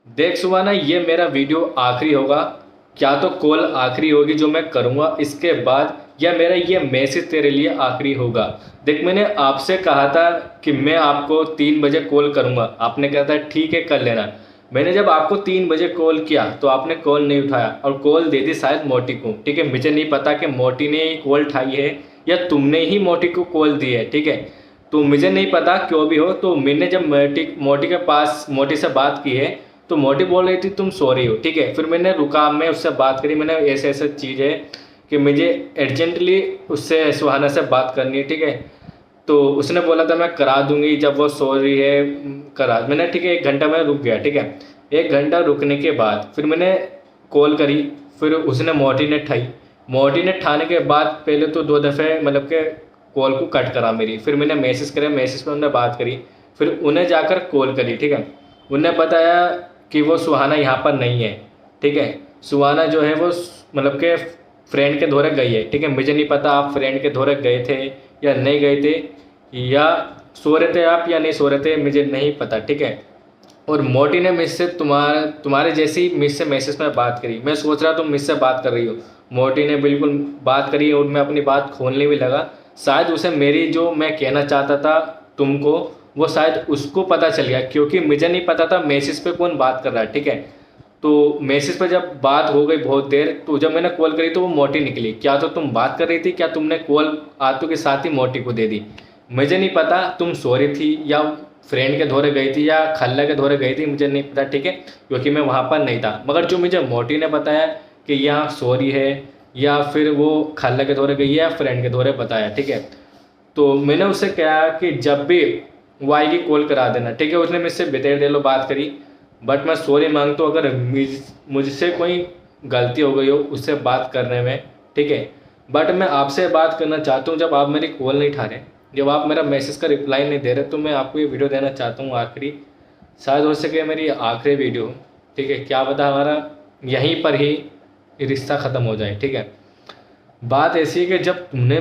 देख सुहाना, ये मेरा वीडियो आखिरी होगा, क्या तो कॉल आखिरी होगी जो मैं करूँगा इसके बाद, या मेरा ये मैसेज तेरे लिए आखिरी होगा। देख, मैंने आपसे कहा था कि मैं आपको 3 बजे कॉल करूँगा, आपने कहा था ठीक है कर लेना। मैंने जब आपको 3 बजे कॉल किया तो आपने कॉल नहीं उठाया और कॉल दे दी शायद मोटी को। ठीक है, मुझे नहीं पता कि मोटी ने ही कॉल उठाई है या तुमने ही मोटी को कॉल दी है। ठीक है, तो मुझे नहीं पता, क्यों भी हो। तो मैंने जब मोटी के पास मोटी से बात की है तो मोटी बोल रही थी तुम सॉरी हो। ठीक है, फिर मैंने रुका, मैं उससे बात करी, मैंने ऐसे ऐसे चीज़ है कि मुझे अर्जेंटली उससे सुहाना से बात करनी है। ठीक है, तो उसने बोला था मैं करा दूंगी जब वो सो रही है करा। मैंने ठीक है 1 घंटा में रुक गया। ठीक है, 1 घंटा रुकने के बाद फिर मैंने कॉल करी, फिर उसने मोटी ने ठाई। मोटी ने ठाने के बाद पहले तो 2 दफ़े मतलब के कॉल को कट करा मेरी, फिर मैंने मैसेज करा, मैसेज पर उन्होंने बात करी, फिर उन्हें जाकर कॉल करी। ठीक है, उन्हें बताया कि वो सुहाना यहाँ पर नहीं है। ठीक है, सुहाना जो है वो मतलब के फ्रेंड के दौरे गई है। ठीक है, मुझे नहीं पता आप फ्रेंड के दौरे गए थे या नहीं गए थे, या सो रहे थे आप या नहीं सो रहे थे, मुझे नहीं पता। ठीक है, और मोटी ने मुझसे तुम्हारे जैसी मुझसे मैसेज में बात करी। मैं सोच रहा तुम मुझसे बात कर रही हो, मोटी ने बिल्कुल बात करी और मैं अपनी बात खोलने भी लगा। शायद उसे मेरी जो मैं कहना चाहता था तुमको वो शायद उसको पता चल गया, क्योंकि मुझे नहीं पता था मैसेज पे कौन बात कर रहा है। ठीक है, तो मैसेज पे जब बात हो गई बहुत देर, तो जब मैंने कॉल करी तो वो मोटी निकली। क्या तो तुम बात कर रही थी, क्या तुमने कॉल आतू के साथ ही मोटी को दे दी, मुझे नहीं पता। तुम सो रही थी या फ्रेंड के दौरे गई थी या खल्ला के दौरे गई थी, मुझे नहीं पता। ठीक है, क्योंकि मैं वहाँ पर नहीं था। मगर जो मुझे मोटी ने बताया कि यहाँ सो रही है या फिर वो खल्ला के दौरे गई है या फ्रेंड के दौरे बताया। ठीक है, तो मैंने उससे कहा कि जब भी वो आएगी कॉल करा देना। ठीक है, उसने मुझसे बेतेर दे लो बात करी, बट मैं सॉरी मांगता हूँ अगर मुझसे कोई गलती हो गई हो उससे बात करने में। ठीक है, बट मैं आपसे बात करना चाहता हूँ जब आप मेरी कॉल नहीं उठा रहे, जब आप मेरा मैसेज का रिप्लाई नहीं दे रहे, तो मैं आपको ये वीडियो देना चाहता हूँ आखिरी, शायद हो सके मेरी आखिरी वीडियो। ठीक है, क्या पता हमारा यहीं पर ही रिश्ता ख़त्म हो जाए। ठीक है, बात ऐसी है कि जब तुमने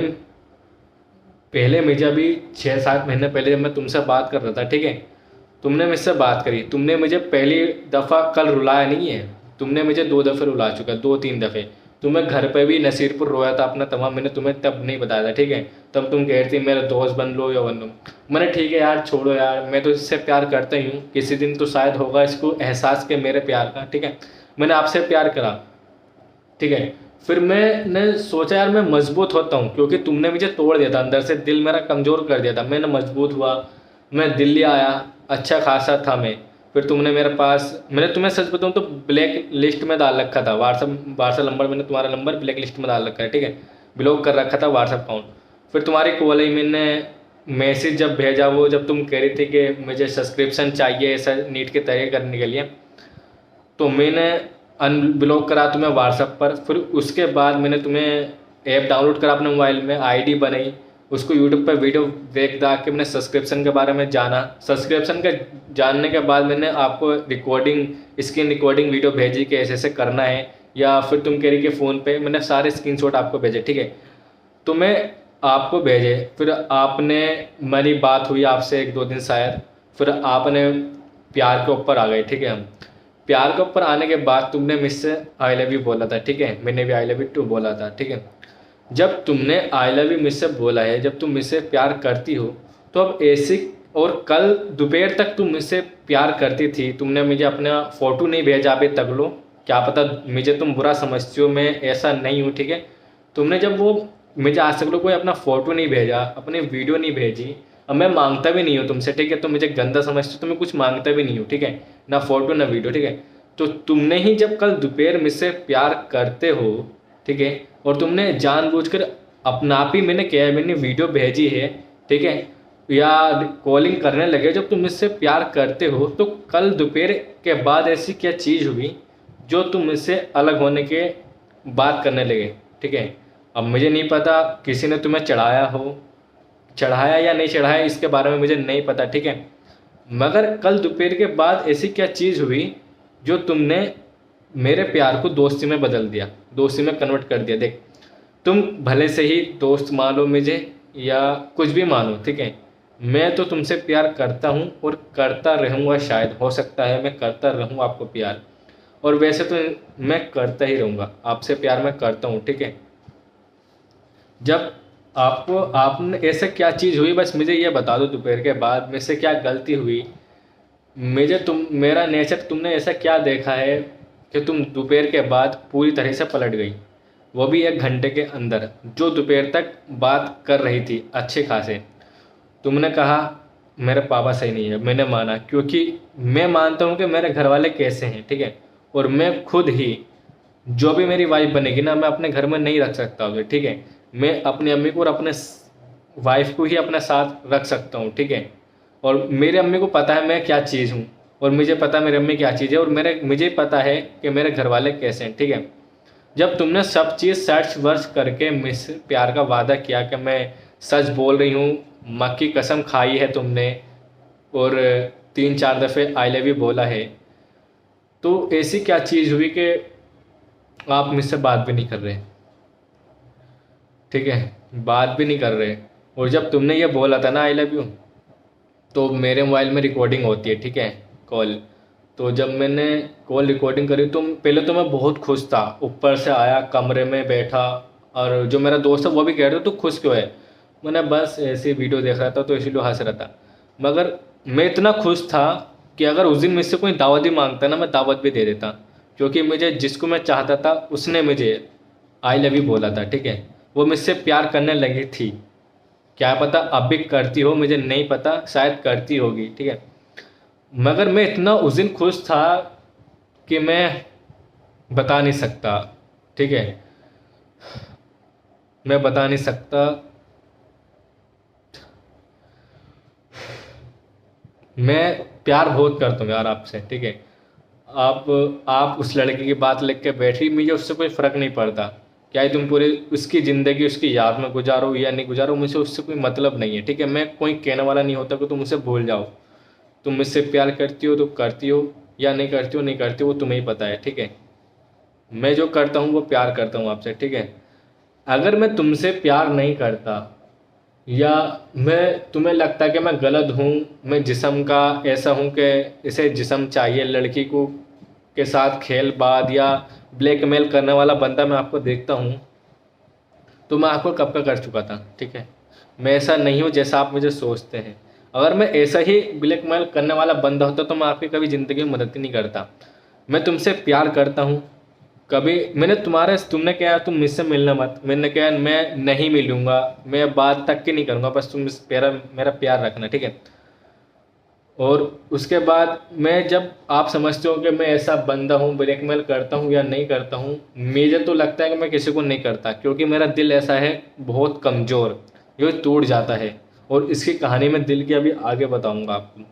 पहले मुझे अभी 6-7 महीने पहले जब मैं तुमसे बात कर रहा था, ठीक है, तुमने मुझसे बात करी, तुमने मुझे पहली दफ़ा कल रुलाया नहीं है, तुमने मुझे 2 दफ़े रुला चुका, 2-3 दफ़े। तुम्हें घर पे भी नसीरपुर रोया था अपना तमाम, मैंने तुम्हें तब नहीं बताया था। ठीक है, तब तुम कह रही थी मेरा दोस्त बन लो या बन लो। मैंने ठीक है यार छोड़ो यार, मैं तो इससे प्यार करता ही हूँ, किसी दिन तो शायद होगा इसको एहसास के मेरे प्यार का। ठीक है, मैंने आपसे प्यार करा। ठीक है, फिर मैंने सोचा यार मैं मजबूत होता हूँ, क्योंकि तुमने मुझे तोड़ दिया था अंदर से, दिल मेरा कमज़ोर कर दिया था। मैंने मजबूत हुआ, मैं दिल्ली आया, अच्छा खासा था मैं। फिर तुमने मेरे पास, मैंने तुम्हें सच बताऊँ तो ब्लैक लिस्ट में डाल रखा था, व्हाट्सअप नंबर, मैंने तुम्हारा नंबर ब्लैक लिस्ट में डाल रखा है। ठीक है, ब्लॉक कर रखा था व्हाट्सअप अकाउंट। फिर तुम्हारी कॉल आई, मैंने मैसेज जब भेजा वो जब तुम कह रही थी कि मुझे सब्सक्रिप्शन चाहिए ऐसा नीट के तैयारी करने के लिए, तो मैंने अनब्लॉक करा तुम्हें व्हाट्सएप पर। फिर उसके बाद मैंने तुम्हें ऐप डाउनलोड करा अपने मोबाइल में, आईडी बनाई, उसको यूट्यूब पर वीडियो देख दाख के मैंने सब्सक्रिप्शन के बारे में जाना। सब्सक्रिप्शन के जानने के बाद मैंने आपको रिकॉर्डिंग, स्क्रीन रिकॉर्डिंग वीडियो भेजी कि ऐसे ऐसे करना है, या फिर तुम कह रही कि फ़ोन पे, मैंने सारे स्क्रीनशॉट आपको भेजे। ठीक है, तो मैं आपको भेजे, फिर आपने, मेरी बात हुई आपसे 1-2 दिन शायद, फिर आपने प्यार के ऊपर आ गए। ठीक है, हम प्यार के ऊपर आने के बाद तुमने मुझसे आई लव यू बोला था। ठीक है, मैंने भी आई लव यू टू बोला था। ठीक है, जब तुमने आई लव यू मुझसे बोला है, जब तुम मुझसे प्यार करती हो, तो अब ऐसी, और कल दोपहर तक तुम मुझसे प्यार करती थी, तुमने मुझे अपना फ़ोटो नहीं भेजा अभी तक लो, क्या पता मुझे तुम बुरा समझती हो, मैं ऐसा नहीं हूँ। ठीक है, तुमने जब वो मुझे आज तक लो कोई अपना फ़ोटो नहीं भेजा, अपनी वीडियो नहीं भेजी, अब मैं मांगता भी नहीं हूँ तुमसे। ठीक है, तो मुझे गंदा समझते हो, तो मैं कुछ मांगता भी नहीं हूँ। ठीक है, ना फ़ोटो ना वीडियो। ठीक है, तो तुमने ही जब कल दोपहर मुझसे प्यार करते हो, ठीक है, और तुमने जानबूझकर अपना आप ही, मैंने क्या है, मैंने वीडियो भेजी है, ठीक है, या कॉलिंग करने लगे, जब तुम मुझसे प्यार करते हो, तो कल दोपहर के बाद ऐसी क्या चीज़ हुई जो तुम मुझसे अलग होने के बात करने लगे। ठीक है, अब मुझे नहीं पता किसी ने तुम्हें चढ़ाया हो, चढ़ाया या नहीं चढ़ाया इसके बारे में मुझे नहीं पता। ठीक है, मगर कल दोपहर के बाद ऐसी क्या चीज़ हुई जो तुमने मेरे प्यार को दोस्ती में बदल दिया, दोस्ती में कन्वर्ट कर दिया। देख, तुम भले से ही दोस्त मान लो मुझे या कुछ भी मानो, ठीक है, मैं तो तुमसे प्यार करता हूँ और करता रहूँगा, शायद हो सकता है मैं करता रहूँ आपको प्यार, और वैसे तो मैं करता ही रहूँगा आपसे प्यार, मैं करता हूँ, ठीक है। जब आपको आपने ऐसे क्या चीज़ हुई, बस मुझे ये बता दो दोपहर के बाद में से क्या गलती हुई, मुझे तुम मेरा नेचर तुमने ऐसा क्या देखा है कि तुम दोपहर के बाद पूरी तरह से पलट गई, वो भी 1 घंटे के अंदर। जो दोपहर तक बात कर रही थी अच्छे खासे, तुमने कहा मेरे पापा सही नहीं है, मैंने माना, क्योंकि मैं मानता हूँ कि मेरे घर वाले कैसे हैं, ठीक है। और मैं खुद ही, जो भी मेरी वाइफ बनेगी ना, मैं अपने घर में नहीं रख सकता उसे, ठीक है। मैं अपनी अम्मी को और अपने वाइफ को ही अपने साथ रख सकता हूँ, ठीक है। और मेरी अम्मी को पता है मैं क्या चीज़ हूँ, और मुझे पता है मेरी अम्मी क्या चीज़ है, और मुझे पता है कि मेरे घर वाले कैसे हैं, ठीक है। जब तुमने सब चीज़ सर्च वर्च करके मुझसे प्यार का वादा किया कि मैं सच बोल रही हूँ, माँ की कसम खाई है तुमने, और 3-4 दफ़े आई लव यू बोला है, तो ऐसी क्या चीज़ हुई कि आप मुझसे बात भी नहीं कर रहे, ठीक है, बात भी नहीं कर रहे। और जब तुमने ये बोला था ना आई लव यू, तो मेरे मोबाइल में रिकॉर्डिंग होती है, ठीक है, कॉल। तो जब मैंने कॉल रिकॉर्डिंग करी, तो पहले तो मैं बहुत खुश था, ऊपर से आया कमरे में बैठा, और जो मेरा दोस्त है वो भी कह रहे तो खुश क्यों है, मैंने बस ऐसे वीडियो देख रहा था तो इसीलिए हंस रहा था। मगर मैं इतना खुश था कि अगर उस दिन मुझसे कोई दावत भी मांगता ना, मैं दावत भी दे देता, क्योंकि मुझे जिसको मैं चाहता था उसने मुझे आई लव यू बोला था, ठीक है। वो मुझसे प्यार करने लगी थी, क्या पता अब भी करती हो, मुझे नहीं पता, शायद करती होगी, ठीक है। मगर मैं इतना उस दिन खुश था कि मैं बता नहीं सकता, ठीक है, मैं बता नहीं सकता। मैं प्यार बहुत करता हूँ यार आपसे, ठीक है। आप उस लड़के की बात लिख के बैठी, मुझे उससे कोई फ़र्क नहीं पड़ता, क्या है तुम पूरी उसकी ज़िंदगी उसकी याद में गुजारो या नहीं गुजारो, मुझे उससे कोई मतलब नहीं है, ठीक है। मैं कोई कहने वाला नहीं होता कि तुम उसे भूल जाओ। तुम मुझसे प्यार करती हो तो करती हो, या नहीं करती हो नहीं करती हो, वो तुम्हें ही पता है, ठीक है। मैं जो करता हूँ वो प्यार करता हूँ आपसे, ठीक है। अगर मैं तुमसे प्यार नहीं करता, या मैं तुम्हें लगता कि मैं गलत हूँ, मैं जिस्म का ऐसा हूँ कि इसे जिस्म चाहिए, लड़की को के साथ खेलबाज या ब्लैकमेल करने वाला बंदा मैं आपको देखता हूँ, तो मैं आपको कब का कर चुका था, ठीक है। मैं ऐसा नहीं हूँ जैसा आप मुझे सोचते हैं। अगर मैं ऐसा ही ब्लैकमेल करने वाला बंदा होता तो मैं आपकी कभी ज़िंदगी में मदद ही नहीं करता। मैं तुमसे प्यार करता हूँ, कभी मैंने तुमने कहा तुम मुझसे मिलना मत, मैंने कहा मैं नहीं मिलूँगा, मैं बात तक की नहीं करूँगा, बस तुम मेरा प्यार रखना, ठीक है। और उसके बाद मैं, जब आप समझते हो कि मैं ऐसा बंदा हूँ, ब्लैकमेल करता हूँ या नहीं करता हूँ, मुझे तो लगता है कि मैं किसी को नहीं करता, क्योंकि मेरा दिल ऐसा है बहुत कमज़ोर, ये टूट जाता है। और इसकी कहानी मैं दिल की अभी आगे बताऊँगा आपको।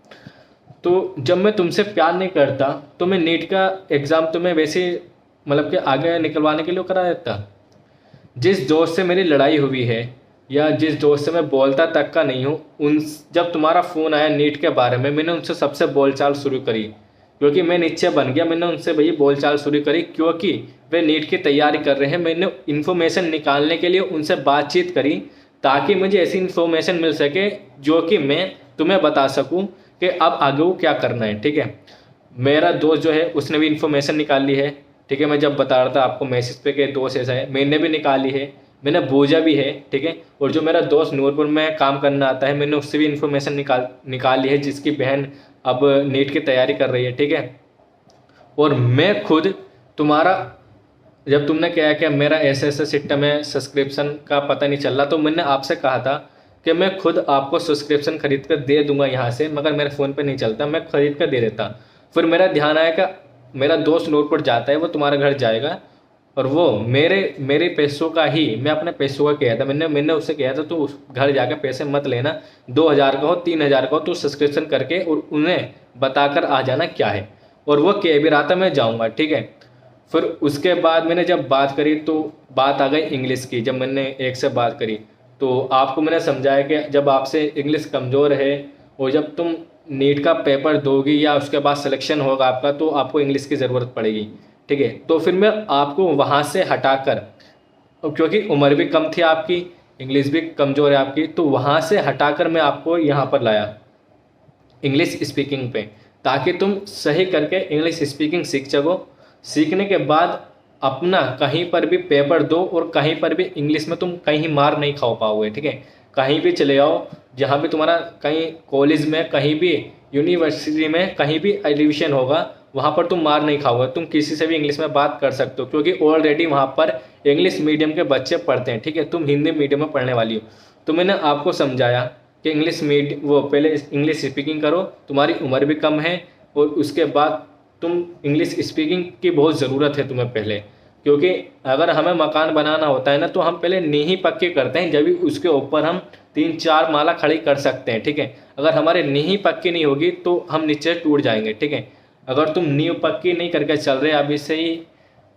तो जब मैं तुमसे प्यार नहीं करता तो मैं नीट का एग्ज़ाम तुम्हें वैसे मतलब कि आगे निकलवाने के लिए करा देता। जिस दोस्त से मेरी लड़ाई हुई है, या जिस दोस्त से मैं बोलता तक का नहीं हूँ, उन जब तुम्हारा फ़ोन आया नीट के बारे में, मैंने उनसे सबसे बोलचाल शुरू करी, क्योंकि मैं नीचे बन गया। मैंने उनसे वही बोलचाल शुरू करी क्योंकि वे नीट की तैयारी कर रहे हैं। मैंने इन्फॉर्मेशन निकालने के लिए उनसे बातचीत करी, ताकि मुझे ऐसी इन्फॉर्मेशन मिल सके जो कि मैं तुम्हें बता सकूँ कि अब आगे वो क्या करना है, ठीक है। मेरा दोस्त जो है उसने भी इन्फॉर्मेशन निकाल ली है, ठीक है। मैं जब बता रहा था आपको मैसेज पे कि दोस्त ऐसा है, मैंने भी निकाली है, मैंने बूझा भी है, ठीक है। और जो मेरा दोस्त नूरपुर में काम करना आता है, मैंने उससे भी इन्फॉर्मेशन निकाल ली है, जिसकी बहन अब नीट की तैयारी कर रही है, ठीक है। और मैं खुद तुम्हारा, जब तुमने कहा कि मेरा ऐसा ऐसा सिस्टम है, सब्सक्रिप्शन का पता नहीं चल रहा, तो मैंने आपसे कहा था कि मैं खुद आपको सब्सक्रिप्शन खरीद कर दे दूंगा यहाँ से, मगर मेरे फ़ोन पे नहीं चलता, मैं खरीद कर दे देता। फिर मेरा ध्यान आया कि मेरा दोस्त नूरपुर जाता है, वो तुम्हारे घर जाएगा, और वो मेरे पैसों का ही, मैं अपने पैसों का किया था, मैंने उससे कहा था तो उस घर जाकर पैसे मत लेना, 2,000 का हो 3,000 का हो, तो सब्सक्रिप्शन करके और उन्हें बताकर आ जाना क्या है। और वो कह भी रहा था मैं जाऊँगा, ठीक है। फिर उसके बाद मैंने जब बात करी तो बात आ गई इंग्लिश की। जब मैंने एक से बात करी तो आपको मैंने समझाया कि जब आपसे इंग्लिश कमज़ोर है, और जब तुम नीट का पेपर दोगी या उसके बाद सिलेक्शन होगा आपका, तो आपको इंग्लिश की ज़रूरत पड़ेगी, ठीक है। तो फिर मैं आपको वहाँ से हटाकर, क्योंकि उम्र भी कम थी आपकी, इंग्लिश भी कमज़ोर है आपकी, तो वहाँ से हटाकर मैं आपको यहाँ पर लाया इंग्लिश स्पीकिंग पे, ताकि तुम सही करके इंग्लिश स्पीकिंग सीख सको। सीखने के बाद अपना कहीं पर भी पेपर दो और कहीं पर भी इंग्लिश में तुम कहीं मार नहीं खा पाओगे, ठीक है। कहीं भी चले जाओ, जहाँ भी तुम्हारा कहीं कॉलेज में, कहीं भी यूनिवर्सिटी में, कहीं भी एडमिशन होगा, वहाँ पर तुम मार नहीं खाओगे। तुम किसी से भी इंग्लिश में बात कर सकते हो, क्योंकि ऑलरेडी वहाँ पर इंग्लिश मीडियम के बच्चे पढ़ते हैं, ठीक है। तुम हिंदी मीडियम में पढ़ने वाली हो, तो मैंने आपको समझाया कि इंग्लिश मीडियम वो पहले इंग्लिश स्पीकिंग करो, तुम्हारी उम्र भी कम है, और उसके बाद तुम इंग्लिश स्पीकिंग की बहुत ज़रूरत है तुम्हें पहले, क्योंकि अगर हमें मकान बनाना होता है ना, तो हम पहले नींव पक्की करते हैं, जब भी उसके ऊपर हम 3-4 माला खड़ी कर सकते हैं, ठीक है। अगर हमारे नींव पक्की नहीं होगी तो हम नीचे टूट जाएंगे, ठीक है। अगर तुम नींव पक्की नहीं करके चल रहे, अभी से ही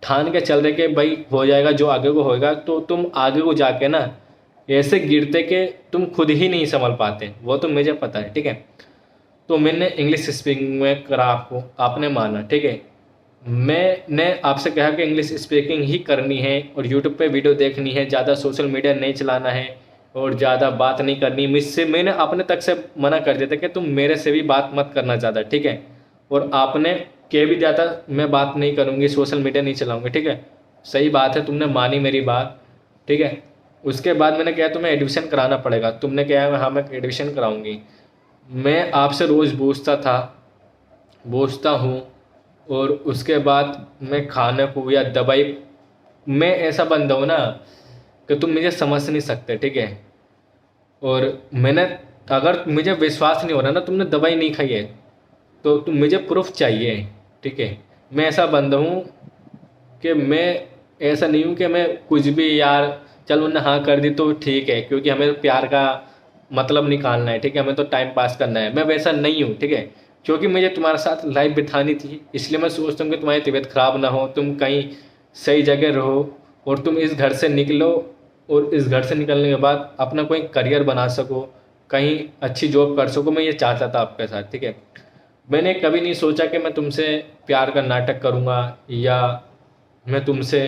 ठान के चल रहे कि भाई हो जाएगा जो आगे को होएगा, तो तुम आगे को जाके ना ऐसे गिरते कि तुम खुद ही नहीं संभल पाते, वो तो मुझे पता है, ठीक है। तो मैंने इंग्लिश स्पीकिंग में करा आपको, आपने माना, ठीक है। मैंने आपसे कहा कि इंग्लिश स्पीकिंग ही करनी है और यूट्यूब पे वीडियो देखनी है, ज़्यादा सोशल मीडिया नहीं चलाना है और ज़्यादा बात नहीं करनी मुझसे। मैंने अपने तक से मना कर दिया था कि तुम मेरे से भी बात मत करना ज़्यादा, ठीक है। और आपने कह भी दिया था मैं बात नहीं करूँगी, सोशल मीडिया नहीं चलाऊँगी, ठीक है। सही बात है, तुमने मानी मेरी बात, ठीक है। उसके बाद मैंने कहा तुम्हें एडमिशन कराना पड़ेगा, तुमने कहा हाँ मैं एडमिशन कराऊँगी। मैं आपसे रोज़ पूछता हूँ, और उसके बाद मैं खाने को या दवाई, मैं ऐसा बंदा हूँ ना कि तुम मुझे समझ नहीं सकते, ठीक है। और मैंने, अगर मुझे विश्वास नहीं हो रहा ना तुमने दवाई नहीं खाई है, तो तुम मुझे प्रूफ चाहिए, ठीक है। मैं ऐसा बंदा हूँ कि मैं ऐसा नहीं हूँ कि मैं कुछ भी यार चल उन्होंने हाँ कर दी तो ठीक है, क्योंकि हमें प्यार का मतलब निकालना है, ठीक है, हमें तो टाइम पास करना है। मैं वैसा नहीं हूँ, ठीक है, क्योंकि मुझे तुम्हारे साथ लाइफ बितानी थी, इसलिए मैं सोचता हूँ कि तुम्हारी तबीयत ख़राब ना हो, तुम कहीं सही जगह रहो और तुम इस घर से निकलो, और इस घर से निकलने के बाद अपना कोई करियर बना सको, कहीं अच्छी जॉब कर सको। मैं ये चाहता था आपके साथ, ठीक है। मैंने कभी नहीं सोचा कि मैं तुमसे प्यार का नाटक करूँगा या मैं तुमसे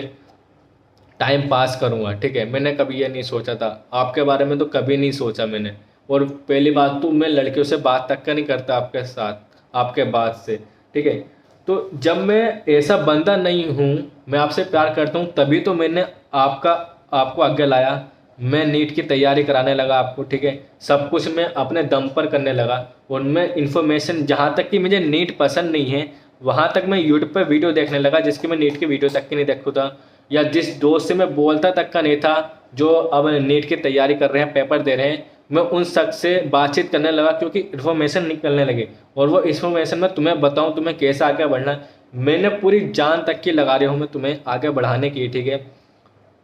टाइम पास करूँगा, ठीक है। मैंने कभी ये नहीं सोचा था, आपके बारे में तो कभी नहीं सोचा मैंने। और पहली बात तो मैं लड़कियों से बात तक का नहीं करता आपके साथ, आपके बाद से, ठीक है। तो जब मैं ऐसा बंदा नहीं हूँ, मैं आपसे प्यार करता हूँ, तभी तो मैंने आपको आगे लाया। मैं नीट की तैयारी कराने लगा आपको, ठीक है। सब कुछ मैं अपने दम पर करने लगा, और मैं इन्फॉर्मेशन, जहाँ तक कि मुझे नीट पसंद नहीं है वहाँ तक मैं यूट्यूब पर वीडियो देखने लगा, जिसकी मैं नीट की वीडियो तक की नहीं देखता था, या जिस दोस्त से मैं बोलता तक का नहीं था जो अब नीट की तैयारी कर रहे हैं, पेपर दे रहे हैं, मैं उन शख्स से बातचीत करने लगा, क्योंकि इन्फॉर्मेशन निकलने लगे। और वो इन्फॉर्मेशन मैं तुम्हें बताऊं तुम्हें कैसे आगे बढ़ना है, मैंने पूरी जान तक की लगा रही हूँ मैं तुम्हें आगे बढ़ाने की, ठीक है।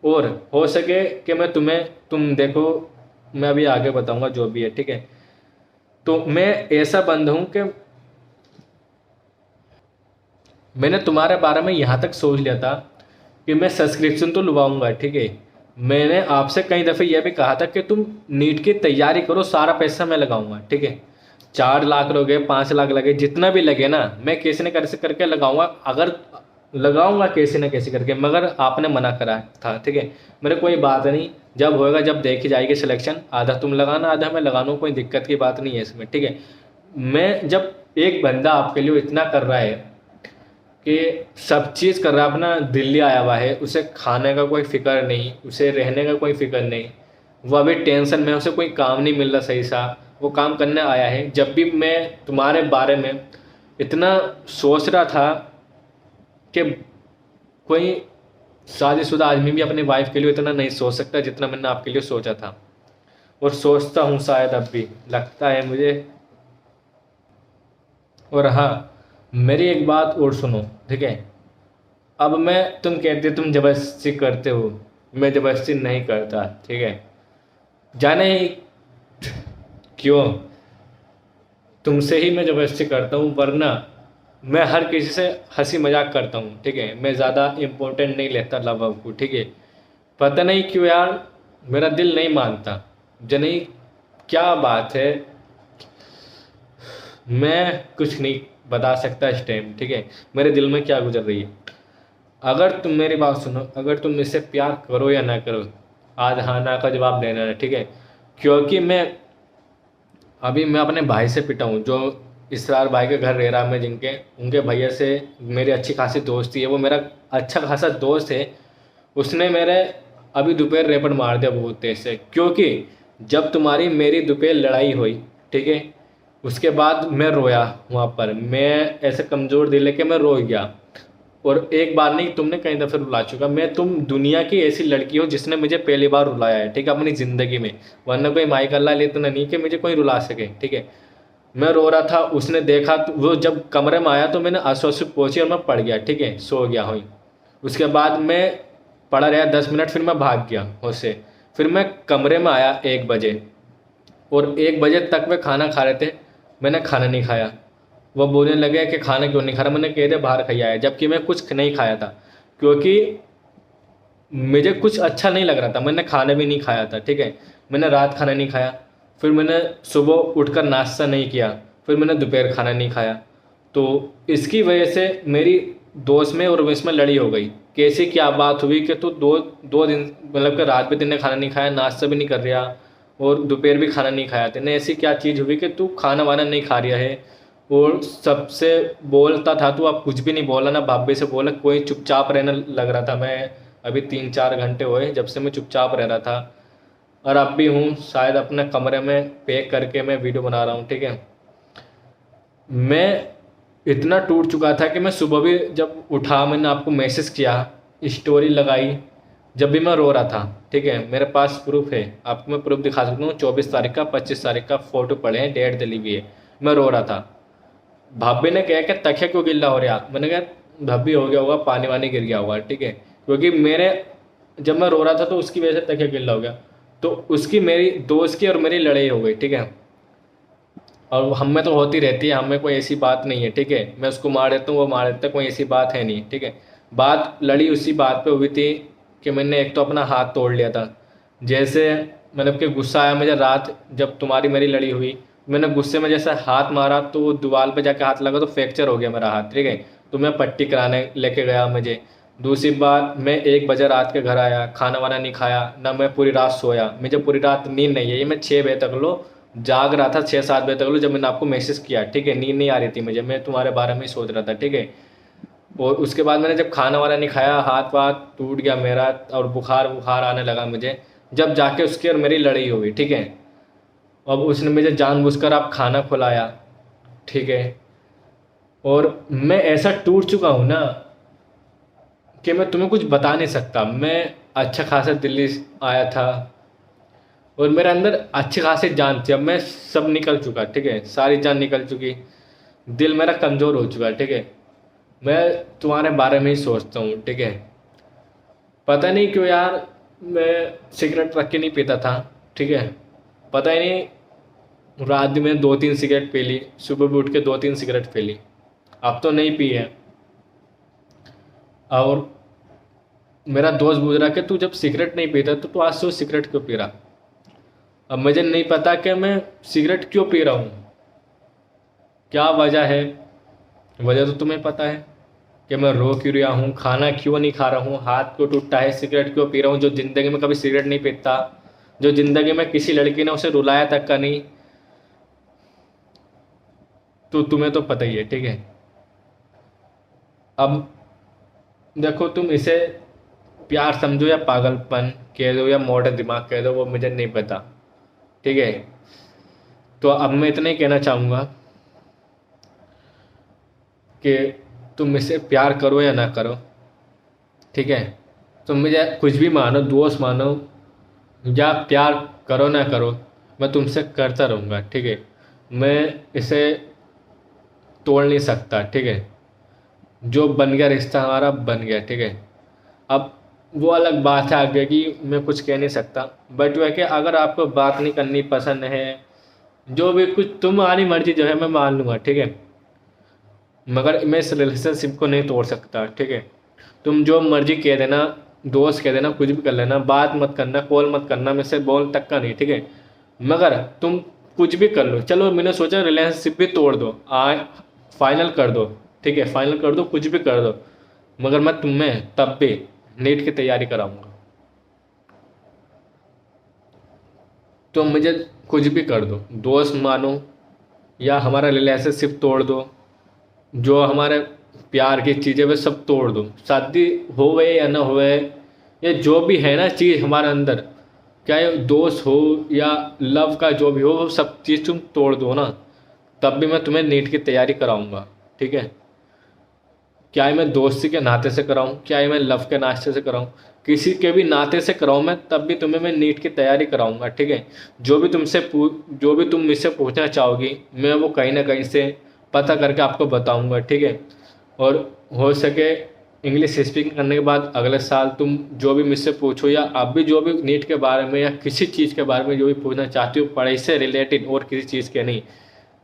और हो सके कि मैं तुम देखो, मैं अभी आगे बताऊंगा जो भी है, ठीक है। तो मैं ऐसा बंद हूँ कि मैंने तुम्हारे बारे में यहाँ तक सोच लिया था कि मैं सब्सक्रिप्शन तो लुभाऊंगा, ठीक है। मैंने आपसे कई दफ़े यह भी कहा था कि तुम नीट की तैयारी करो, सारा पैसा मैं लगाऊंगा, ठीक है। 4 लाख लगे, 5 लाख लगे, जितना भी लगे ना, मैं कैसे न कैसे करके लगाऊंगा, अगर लगाऊंगा कैसे न कैसे करके, मगर आपने मना करा था, ठीक है। मेरे कोई बात नहीं, जब होएगा, जब देखी जाएगी सिलेक्शन, आधा तुम लगाना आधा मैं लगाना, कोई दिक्कत की बात नहीं है इसमें, ठीक है। मैं जब एक बंदा आपके लिए इतना कर रहा है कि सब चीज़ कर रहा है, अपना दिल्ली आया हुआ है, उसे खाने का कोई फिक्र नहीं, उसे रहने का कोई फिक्र नहीं, वो अभी टेंशन में, उसे कोई काम नहीं मिल रहा सही सा, वो काम करने आया है। जब भी मैं तुम्हारे बारे में इतना सोच रहा था कि कोई शादीशुदा आदमी भी अपनी वाइफ के लिए इतना नहीं सोच सकता जितना मैंने आपके लिए सोचा था, और सोचता हूँ शायद अब भी, लगता है मुझे। और हाँ, मेरी एक बात और सुनो, ठीक है। अब मैं, तुम कहते तुम ज़बरदस्ती करते हो, मैं ज़बरदस्ती नहीं करता, ठीक है। जाने क्यों, तुमसे ही मैं ज़बरदस्ती करता हूँ, वरना मैं हर किसी से हंसी मजाक करता हूँ, ठीक है। मैं ज़्यादा इम्पोर्टेंट नहीं लेता लव को, ठीक है। पता नहीं क्यों यार, मेरा दिल नहीं मानता, जनी क्या बात है, मैं कुछ नहीं बता सकता इस टाइम, ठीक है, मेरे दिल में क्या गुजर रही है। अगर तुम मेरी बात सुनो, अगर तुम इससे प्यार करो या ना करो, आज हाँ ना का जवाब देना है, ठीक है। क्योंकि मैं अपने भाई से पिटा हूँ, जो इसरार भाई के घर रह रहा, मैं जिनके उनके भैया से मेरी अच्छी खासी दोस्ती है, वो मेरा अच्छा खासा दोस्त है। उसने मेरे अभी दोपहर रेपट मार दिया बहुत तेज से, क्योंकि जब तुम्हारी मेरी दोपहर लड़ाई हुई, ठीक है, उसके बाद मैं रोया वहाँ पर, मैं ऐसे कमज़ोर दिल लेके मैं रो गया। और एक बार नहीं, तुमने कई दफ़े रुला चुका। मैं तुम दुनिया की ऐसी लड़की हो जिसने मुझे पहली बार रुलाया है, ठीक है, अपनी ज़िंदगी में। वरना कोई माइक अल्लाह ले इतना नहीं कि मुझे कोई रुला सके, ठीक है। मैं रो रहा था, उसने देखा तो वो जब कमरे में आया तो मैंने आंसू आंसू पहुँची और मैं पड़ गया, ठीक है, सो गया हुई। उसके बाद मैं पड़ा रहा 10 मिनट, फिर मैं भाग गया उससे। फिर मैं कमरे में आया 1 बजे, और 1 बजे तक वे खाना खा रहे थे, मैंने खाना नहीं खाया। वो बोलने लगे कि खाना क्यों नहीं खा रहा, मैंने कह दिया बाहर खाया है, जबकि मैं कुछ नहीं खाया था, क्योंकि मुझे कुछ अच्छा नहीं लग रहा था। मैंने खाना भी नहीं खाया था, ठीक है, मैंने रात खाना नहीं खाया, फिर मैंने सुबह उठकर नाश्ता नहीं किया, फिर मैंने दोपहर खाना नहीं खाया। तो इसकी वजह से मेरी दोस्त में और इसमें लड़ी हो गई। कैसे क्या बात हुई कि तू दो दो दिन, मतलब कि रात भी तेने खाना नहीं खाया, नाश्ता भी नहीं कर रहा, और दोपहर भी खाना नहीं खाया, तेने ऐसी क्या चीज़ हुई कि तू खाना वाना नहीं खा रहा है। और सबसे बोलता था तू, अब कुछ भी नहीं बोला, ना भाभी से बोला, कोई चुपचाप रहने लग रहा था। मैं अभी 3-4 घंटे हुए जब से मैं चुपचाप रह रहा था, और अब भी हूँ, शायद अपने कमरे में पैक करके मैं वीडियो बना रहा हूँ, ठीक है। मैं इतना टूट चुका था कि मैं सुबह भी जब उठा, मैंने आपको मैसेज किया, स्टोरी लगाई, जब भी मैं रो रहा था, ठीक है। मेरे पास प्रूफ है, आपको मैं प्रूफ दिखा सकता हूँ। 24 तारीख का, 25 तारीख का फ़ोटो पड़े हैं, डेट डली हुई है, मैं रो रहा था। भाभी ने कहा कि तकिया क्यों गिल्ला हो रहा, मैंने कहा भाभी हो गया होगा, पानी वानी गिर गया होगा, ठीक है, क्योंकि मेरे जब मैं रो रहा था तो उसकी वजह से तकिया गिल्ला हो गया। तो उसकी, मेरी दोस्त की और मेरी लड़ाई हो गई, ठीक है। और हम में तो होती रहती है, हमें कोई ऐसी बात नहीं है, ठीक है। मैं उसको मार देता हूँ, वो मार देता है, कोई ऐसी बात है नहीं, ठीक है। बात लड़ी उसी बात पे हुई थी कि मैंने एक तो अपना हाथ तोड़ लिया था। जैसे मतलब कि गुस्सा आया मुझे रात, जब तुम्हारी मेरी लड़ी हुई, मैंने गुस्से में जैसे हाथ मारा तो वो दीवार पे जाके हाथ लगा तो फ्रैक्चर हो गया मेरा हाथ, ठीक है। तो मैं पट्टी कराने लेके गया मुझे। दूसरी बात, मैं 1 बजे रात के घर आया, खाना वाना नहीं खाया, ना मैं पूरी रात सोया, मुझे पूरी रात नींद नहीं है। ये मैं 6 बजे तक लो जाग रहा था, 6-7 बजे तक लो, जब मैंने आपको मैसेज किया, ठीक है। नींद नहीं आ रही थी मुझे, मैं तुम्हारे बारे में ही सोच रहा था, ठीक है। और उसके बाद मैंने जब खाना वाना नहीं खाया, हाथ वाथ टूट गया मेरा, और बुखार बुखार आने लगा मुझे, जब जाके उसकी और मेरी लड़ाई हुई, ठीक है। अब उसने मुझे जानबूझकर आप खाना खिलाया, ठीक है। और मैं ऐसा टूट चुका हूँ ना कि मैं तुम्हें कुछ बता नहीं सकता। मैं अच्छा खासा दिल्ली आया था, और मेरे अंदर अच्छी खासी जान थी, अब मैं सब निकल चुका, ठीक है, सारी जान निकल चुकी, दिल मेरा कमज़ोर हो चुका है, ठीक है। मैं तुम्हारे बारे में ही सोचता हूँ, ठीक है। पता नहीं क्यों यार, मैं सिगरेट रख के नहीं पीता था, ठीक है। पता ही नहीं, रात में 2-3 सिगरेट पी ली, सुबह भी उठ के 2-3 सिगरेट पी ली, अब तो नहीं पी है। और मेरा दोस्त पूछ रहा कि तू जब सिगरेट नहीं पीता तो तू आज से सिगरेट क्यों पी रहा। अब मुझे नहीं पता कि मैं सिगरेट क्यों पी रहा हूँ, क्या वजह है। वजह तो तुम्हें पता है कि मैं रो क्यों रहा हूँ, खाना क्यों नहीं खा रहा हूँ, हाथ क्यों टूटता है, सिगरेट क्यों पी रहा हूँ, जो ज़िंदगी में कभी सिगरेट नहीं पीता, जो ज़िंदगी में किसी लड़की ने उसे रुलाया तक का नहीं। तो तुम्हें तो पता ही है, ठीक है। अब देखो, तुम इसे प्यार समझो या पागलपन कह दो या मोटा दिमाग कह दो, वो मुझे नहीं पता, ठीक है। तो अब मैं इतना ही कहना चाहूँगा कि तुम इससे प्यार करो या ना करो, ठीक है। तुम मुझे कुछ भी मानो, दोस्त मानो, या प्यार करो ना करो, मैं तुमसे करता रहूँगा, ठीक है। मैं इसे तोड़ नहीं सकता, ठीक है। जो बन गया रिश्ता हमारा बन गया, ठीक है। अब वो अलग बात है आगे की, मैं कुछ कह नहीं सकता, बट वह कि अगर आपको बात नहीं करनी पसंद है, जो भी कुछ तुम्हारी मर्जी जो है मैं मान लूँगा, ठीक है। मगर मैं इस रिलेशनशिप को नहीं तोड़ सकता, ठीक है। तुम जो मर्जी कह देना, दोस्त कह देना, कुछ भी कर लेना, बात मत करना, कॉल मत करना, मेरे से बोल तक का नहीं, ठीक है। मगर तुम कुछ भी कर लो, चलो मैंने सोचा रिलेशनशिप भी तोड़ दो, फाइनल कर दो, ठीक है, फाइनल कर दो, कुछ भी कर दो, मगर मैं तुम्हें तब भी नीट की तैयारी कराऊंगा। तुम मुझे कुछ भी कर दो, दोस्त मानो या हमारा रिलेशनशिप तोड़ दो, जो हमारे प्यार की चीज़ें वे सब तोड़ दो, शादी होवे या ना होवे, ये जो भी है ना चीज़ हमारे अंदर, चाहे दोस्त हो या लव का जो भी हो, वो सब चीज़ तुम तोड़ दो ना, तब भी मैं तुम्हें नीट की तैयारी कराऊंगा। ठीक है, क्या मैं दोस्ती के नाते से कराऊं, क्या मैं लव के नाते से कराऊं, किसी के भी नाते से कराऊं मैं, तब भी तुम्हें मैं नीट की तैयारी कराऊंगा। ठीक है, जो भी तुम मुझसे पूछना चाहोगी, मैं वो कहीं ना कहीं से पता करके आपको बताऊंगा। ठीक है, और हो सके इंग्लिश स्पीकिंग करने के बाद अगले साल तुम जो भी मुझसे पूछो, या आप भी जो भी नीट के बारे में या किसी चीज़ के बारे में जो भी पूछना चाहती हो, पढ़ाई से रिलेटेड और किसी चीज़ के नहीं।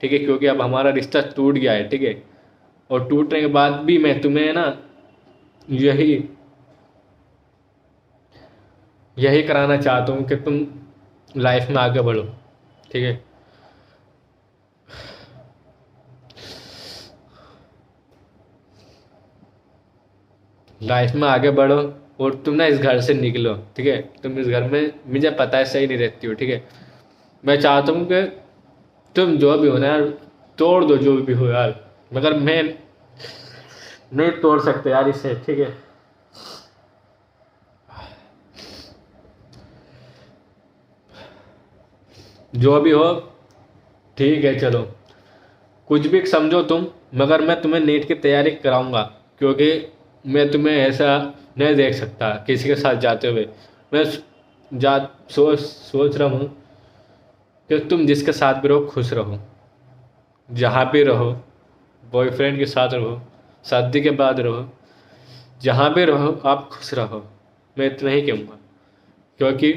ठीक है, क्योंकि अब हमारा रिश्ता टूट गया है। ठीक है, और टूटने के बाद भी मैं तुम्हें ना यही यही कराना चाहता हूँ कि तुम लाइफ में आगे बढ़ो। ठीक है, लाइफ में आगे बढ़ो और तुम ना इस घर से निकलो। ठीक है, तुम इस घर में मुझे पता है सही नहीं रहती हो। ठीक है, मैं चाहता हूँ कि तुम जो भी हो ना यार, तोड़ दो जो भी हो यार, मगर मैं नहीं तोड़ सकते यार इसे। ठीक है, जो भी हो ठीक है, चलो कुछ भी समझो तुम, मगर मैं तुम्हें नीट की तैयारी कराऊंगा, क्योंकि मैं तुम्हें ऐसा नहीं देख सकता किसी के साथ जाते हुए। मैं जा सोच रहा हूँ कि तुम जिसके साथ भी रहो खुश रहो, जहाँ भी रहो, बॉयफ्रेंड के साथ रहो, शादी के बाद रहो, जहाँ भी रहो आप खुश रहो, मैं इतना ही कहूँगा। क्योंकि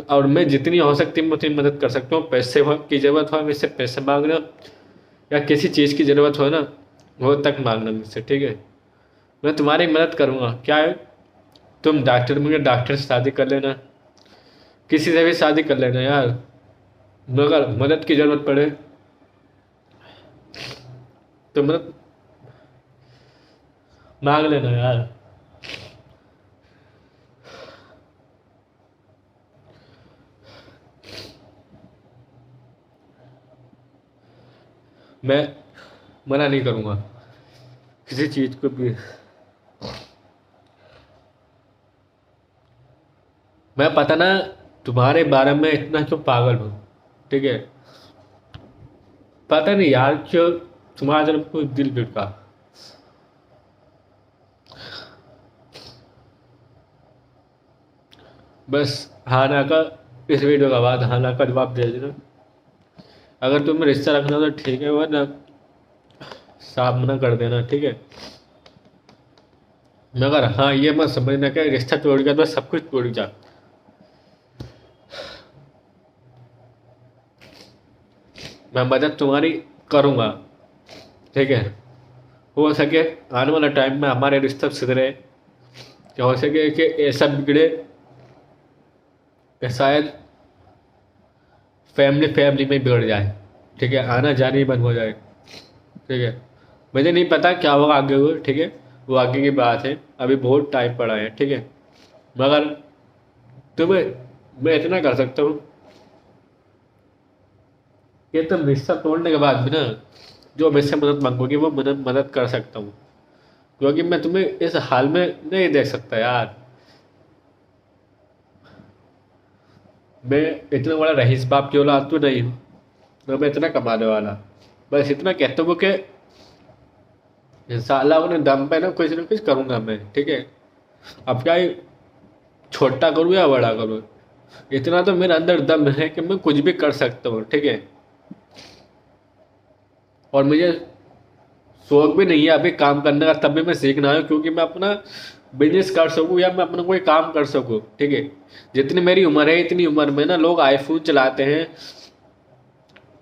और मैं जितनी हो सकती है मैं उतनी मदद कर सकता हूँ। पैसे की ज़रूरत हो मुझसे पैसे मांगना, या किसी चीज़ की ज़रूरत हो ना, वो तक मांगना मुझसे। ठीक है, मैं तुम्हारी मदद करूँगा। क्या है, तुम डॉक्टर में डॉक्टर से शादी कर लेना, किसी से भी शादी कर लेना यार, मगर मदद की ज़रूरत पड़े तो मदद मांग लेना यार। मैं मना नहीं करूँगा किसी चीज़ को भी। मैं पता ना तुम्हारे बारे में इतना क्यों पागल हूँ। ठीक है, पता नहीं यार क्यों तुम्हारा जब कोई दिल धड़का। बस हाँ ना का इस वीडियो का बाद हाँ ना का जवाब दे देना। अगर तुम्हें रिश्ता रखना तो ठीक है, वरना साफ मना कर देना। ठीक है, मगर हाँ ये मत समझना कि रिश्ता टूट गया तो सब कुछ टूट गया। मैं मदद तुम्हारी करूँगा। ठीक है, हो सके आने वाला टाइम में हमारे रिश्ते सुधरे, कि हो सके कि ऐसा बिगड़े कि शायद फैमिली में बिगड़ जाए। ठीक है, आना जाना ही बंद हो जाए। ठीक है, मुझे नहीं पता क्या होगा आगे हुए। ठीक है, वो आगे की बात है, अभी बहुत टाइम पड़ा है। ठीक है, मगर तुम्हें मैं इतना कर सकता हूँ कि तुम रिश्ता तोड़ने के बाद भी ना जो मुझसे मदद मांगोगी वो मदद कर सकता हूँ, क्योंकि मैं तुम्हें इस हाल में नहीं देख सकता यार। मैं इतना बड़ा रईस बाप की औलाद तो नहीं हूँ, ना मैं इतना कमाने वाला। बस इतना कहता हूँ कि इंशाल्लाह अपने दम पे ना कुछ करूँगा मैं। ठीक है, अब क्या ये छोटा करूँ या बड़ा करूँ, इतना तो मेरे अंदर दम है कि मैं कुछ भी कर सकता हूँ। ठीक है, और मुझे शौक भी नहीं है अभी काम करने का, तब भी मैं सीखना है, क्योंकि मैं अपना बिजनेस कर सकूँ या मैं अपना कोई काम कर सकूँ। ठीक है, जितनी मेरी उम्र है इतनी उम्र में ना लोग आईफोन चलाते हैं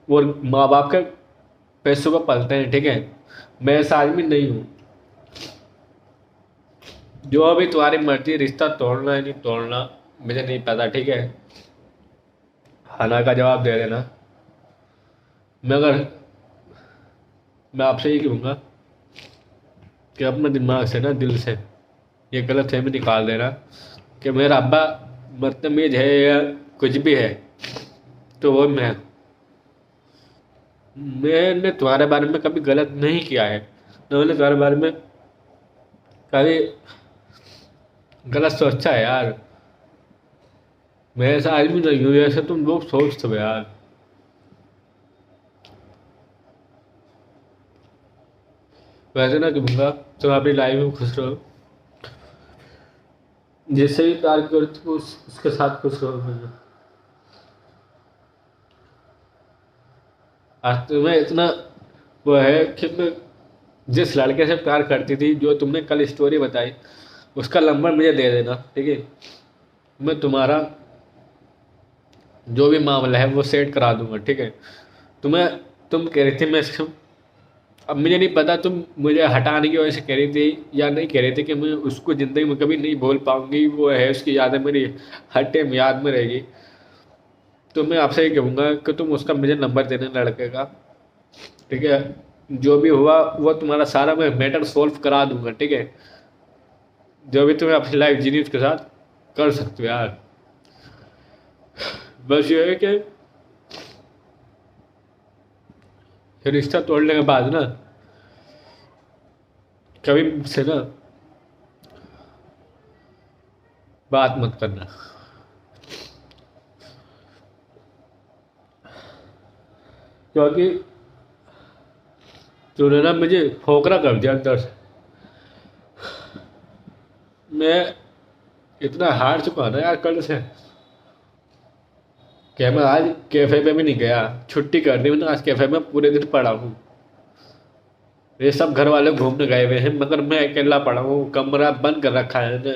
और माँ बाप के पैसों को पलते हैं। ठीक है, मैं ऐसा आदमी नहीं हूँ। जो अभी तुम्हारी मर्जी, रिश्ता तोड़ना है नहीं तोड़ना मुझे नहीं पता। ठीक है, हना का जवाब दे देना, मगर मैं आपसे ये कहूँगा कि अपने दिमाग से ना, दिल से ये गलत फहमी निकाल देना कि मेरा अब्बा बदतमीज है या कुछ भी है। तो वो मैंने तुम्हारे बारे में कभी गलत नहीं किया है, न मैंने तुम्हारे बारे में कभी गलत सोचा है यार। मैं ऐसा आदमी नहीं हूँ जैसे तुम लोग सोचते हो यार। वैसे ना कहूँगा तुम अपनी लाइफ में खुश रहो, जिससे भी प्यार करते हो उसके साथ खुश रहो। मुझे आज तुम्हें इतना वो है कि मैं जिस लड़के से प्यार करती थी, जो तुमने कल स्टोरी बताई, उसका नंबर मुझे दे देना, ठीक है। मैं तुम्हारा जो भी मामला है वो सेट करा दूंगा, ठीक है। तुम कह रही थी मैं अब मुझे नहीं पता तुम मुझे हटाने की वजह से कह रही थी या नहीं कह रही थी कि मैं उसको ज़िंदगी में कभी नहीं भूल पाऊंगी, वो है उसकी यादें मेरी हर टाइम याद में रहेगी। तो मैं आपसे ये कहूँगा कि तुम उसका मुझे नंबर देना लड़के का, ठीक है। जो भी हुआ वो तुम्हारा सारा मैं मैटर सॉल्व करा दूंगा, ठीक है। जो भी तुम्हें अपनी लाइफ जीनी उसके साथ कर सकते हो यार। बस ये है कि रिश्ता तोड़ने के बाद ना कभी से ना बात मत करना, क्योंकि तूने ना मुझे खोखला कर दिया अंदर से। मैं इतना हार चुका ना यार कल से, क्या मैं आज कैफे पे भी नहीं गया, छुट्टी कर दी मैंने। आज कैफे में पूरे दिन पड़ा हूँ। ये सब घर वाले घूमने गए हुए हैं, मगर मैं अकेला पड़ा हूँ, कमरा बंद कर रखा है मैंने।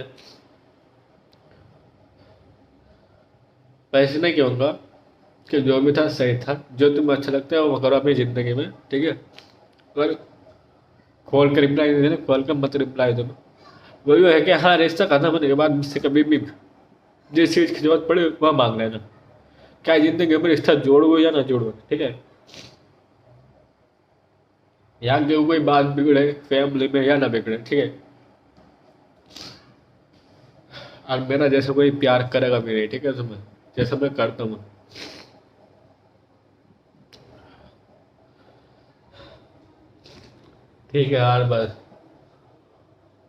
पैसे नहीं कहूँगा कि जो भी था सही था, जो तुम्हें अच्छा लगता है वो करो अपनी ज़िंदगी में, ठीक है। और खोल कर रिप्लाई नहीं देना, खोल कर मत रिप्लाई दो। वही है कि हाँ, रिश्ता खत्म होने के बाद मुझसे कभी भी जिस चीज़ की जरूरत पड़े वह मांग लेना। क्या जिंदगी में रिश्ता जोड़ो या ना जोड़ो, ठीक है। यहाँ जो कोई बात बिगड़े फैमिली में या ना बिगड़े, ठीक है। और मेरा जैसा कोई प्यार करेगा मेरे, ठीक है, तुम्हें जैसा मैं करता हूँ। ठीक है यार, बस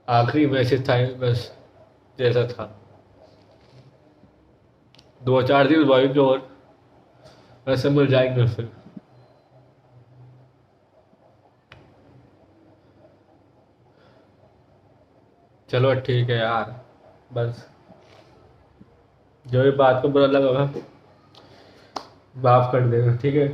आखिरी मैसेज था ये, बस जैसा था। 2-4 दिन भाई और वैसे मिल जाएंगे फिर। चलो ठीक है यार, बस जो भी बात को बुरा लगा होगा माफ कर देना, ठीक है।